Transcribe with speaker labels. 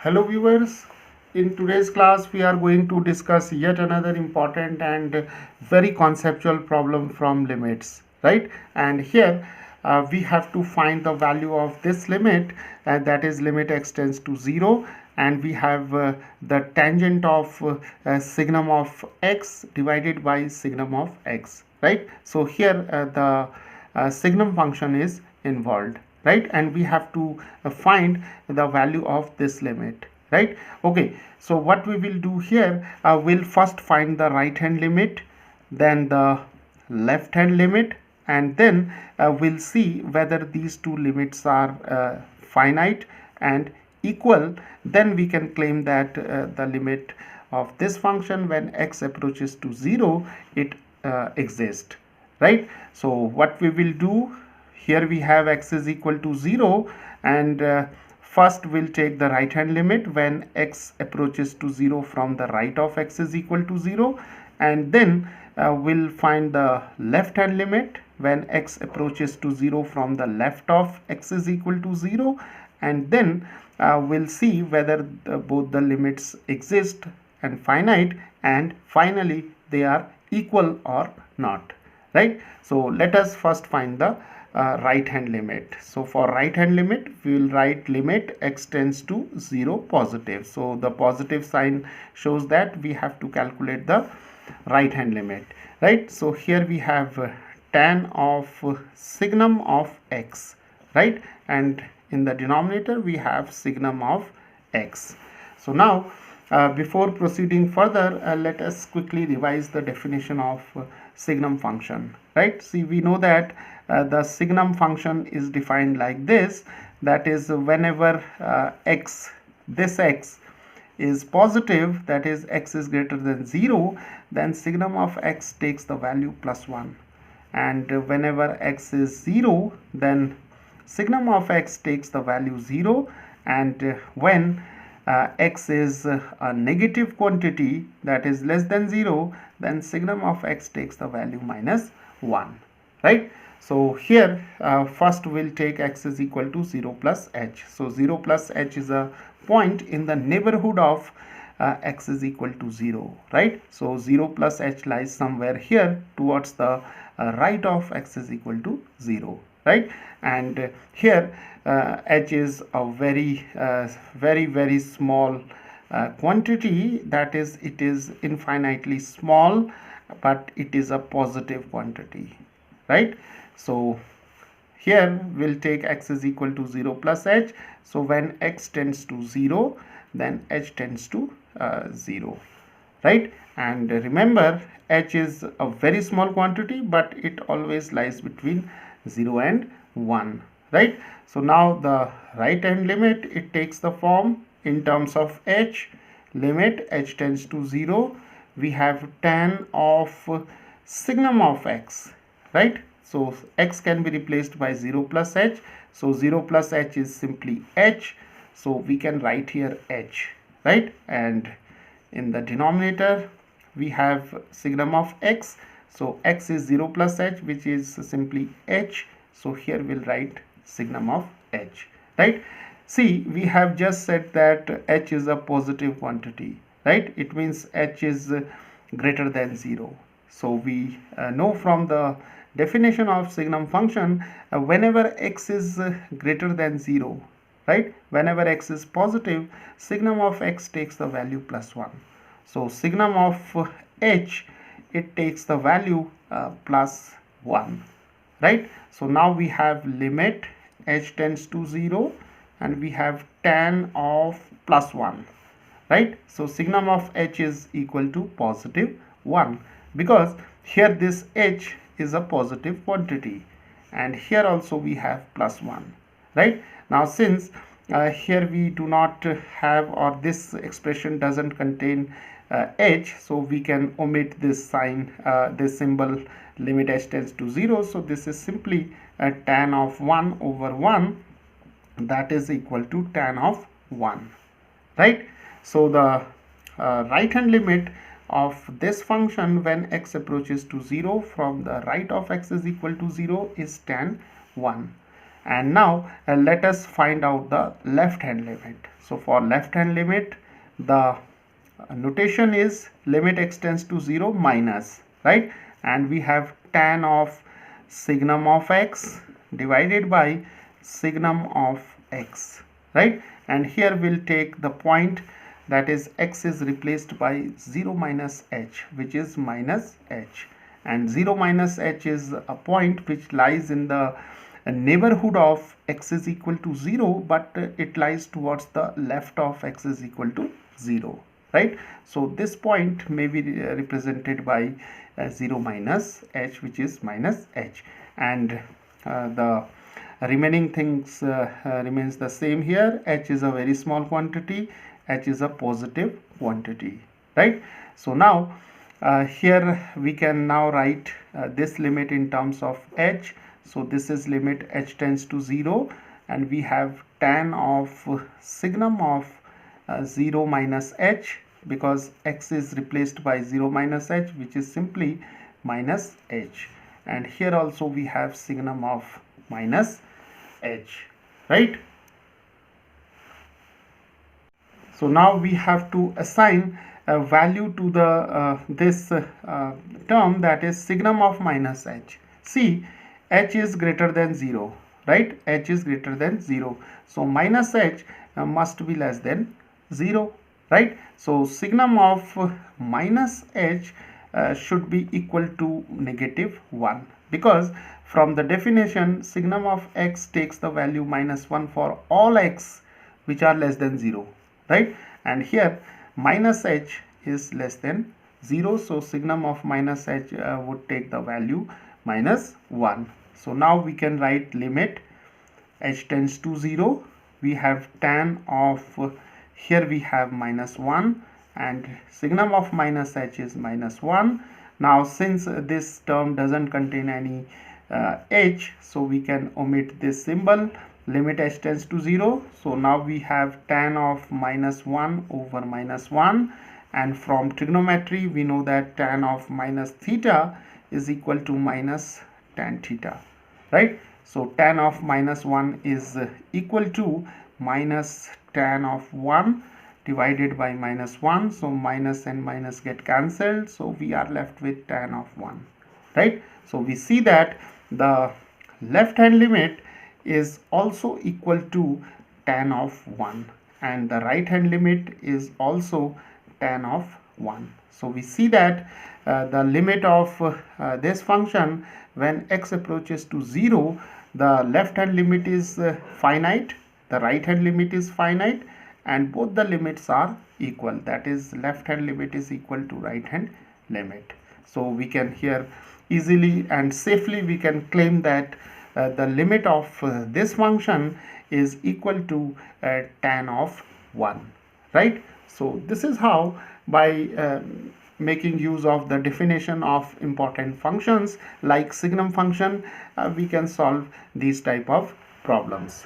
Speaker 1: Hello viewers, in today's class we are going to discuss yet another important and very conceptual problem from limits, right? And here we have to find the value of this limit, that is limit x tends to 0, and we have the tangent of signum of x divided by signum of x, right? So here the signum function is involved, right? And we have to find the value of this limit, right? Okay, so what we will do here, we'll first find the right hand limit, then the left hand limit, and then we'll see whether these two limits are finite and equal. Then we can claim that the limit of this function when x approaches to 0, it exists, right? So what we will do here, we have x is equal to 0, and first we'll take the right hand limit when x approaches to 0 from the right of x is equal to 0, and then we'll find the left hand limit when x approaches to 0 from the left of x is equal to 0, and then we'll see whether both the limits exist and finite, and finally they are equal or not, right? So let us first find the right hand limit. So for right hand limit, we will write limit x tends to 0 positive. So the positive sign shows that we have to calculate the right hand limit, right? So here we have tan of signum of x, right? And in the denominator we have signum of x. So now before proceeding further, let us quickly revise the definition of signum function, right? See, we know that the signum function is defined like this, that is whenever this x is positive, that is x is greater than 0, then signum of x takes the value plus 1, and whenever x is 0, then signum of x takes the value 0, and when x is a negative quantity, that is less than 0, then signum of x takes the value minus 1, right? So here first we'll take x is equal to 0 plus h. So 0 plus h is a point in the neighborhood of x is equal to 0, right? So 0 plus h lies somewhere here towards the right of x is equal to 0, right? And here h is a very small quantity, that is it is infinitely small, but it is a positive quantity, right? So here we'll take x is equal to 0 plus h. So when x tends to 0, then h tends to 0, right? And remember, h is a very small quantity, but it always lies between 0 and 1, right? So now the right hand limit, it takes the form in terms of h, limit h tends to 0, we have tan of signum of x, right? So x can be replaced by 0 plus h. So 0 plus h is simply h. So we can write here h, right? And in the denominator we have signum of x. So x is 0 plus h, which is simply h. So here we'll write signum of h, right? See, we have just said that h is a positive quantity, right? It means h is greater than 0. So we know from the definition of signum function, whenever x is greater than 0, right? Whenever x is positive, signum of x takes the value plus 1. So signum of h, it takes the value plus 1, right? So now we have limit h tends to 0, and we have tan of plus 1, right? So signum of h is equal to positive 1, because here this h is a positive quantity, and here also we have plus 1, right? Now since here we do not have, or this expression doesn't contain h, so we can omit this sign, this symbol limit h tends to 0. So this is simply a tan of 1 over 1, that is equal to tan of 1, right? So the right hand limit of this function when x approaches to 0 from the right of x is equal to 0 is tan 1. And now let us find out the left hand limit. So for left hand limit, the notation is limit x tends to 0 minus, right? And we have tan of signum of x divided by signum of x, right? And here we'll take the point, that is x is replaced by 0 minus h, which is minus h, and 0 minus h is a point which lies in the neighborhood of x is equal to 0, but it lies towards the left of x is equal to 0, right? So this point may be represented by 0 minus h, which is minus h, and the remaining things remains the same here. H is a very small quantity, h is a positive quantity, right? So now here we can now write this limit in terms of h. So this is limit h tends to 0, and we have tan of signum of 0 minus h, because x is replaced by 0 minus h, which is simply minus h, and here also we have signum of minus h, right? So now we have to assign a value to the this term, that is signum of minus h. See, h is greater than 0, right? H is greater than 0, so minus h must be less than 0, right? So signum of minus h should be equal to negative 1, because from the definition signum of x takes the value minus 1 for all x which are less than 0, right? And here minus h is less than 0, so signum of minus h would take the value minus 1. So now we can write limit h tends to 0. We have tan of, here we have minus 1, and signum of minus h is minus 1. Now since this term doesn't contain any h, so we can omit this symbol, limit h tends to 0. So now we have tan of minus 1 over minus 1, and from trigonometry we know that tan of minus theta is equal to minus tan theta, right? So tan of minus 1 is equal to minus tan of 1 divided by minus 1, so minus and minus get cancelled, so we are left with tan of 1, right? So we see that the left hand limit is also equal to tan of 1, and the right hand limit is also tan of 1. So we see that the limit of this function when x approaches to 0, the left hand limit is finite, the right hand limit is finite, and both the limits are equal, that is left hand limit is equal to right hand limit. So we can here easily and safely we can claim that the limit of this function is equal to tan of 1, right? So this is how, by making use of the definition of important functions like signum function, we can solve these type of problems.